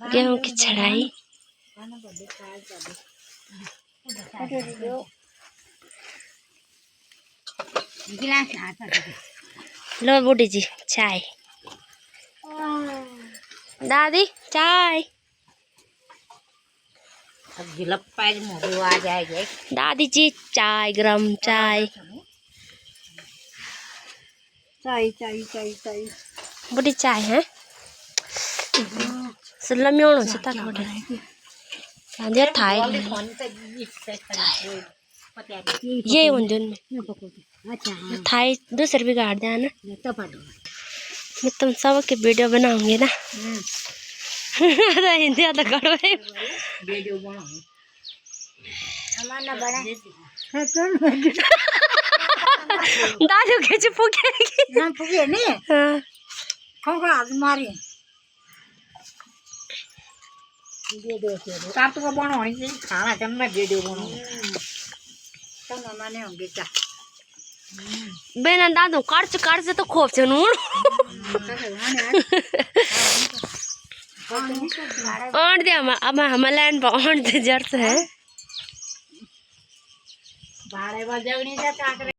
गेहूं की छड़ाई लो बूढ़ी जी चाय दादी चाय दादी जी चाय गरम चाय चाय चाय चाय चाय बड़ी चाय है सलम्यों से ता थोड़े आंधे थाई ये उंजन में थाई दूसरे भी गाड़ दिया ना मैं तुम सब के वीडियो बनाऊंगी ना हिंदी आता करो वीडियो बनाऊं हमारा बना दादू के चुपके ना पुगे नहीं हां खोगा आज मारी वीडियो से साथ को बनाओ इसे खाना चलना वीडियो बनाओ तो माने होंगे क्या बेना दादू काट से तो खोप से नून और दे हम लैंड पर और दे जड़ से है भाड़े वाले जगह नहीं जाता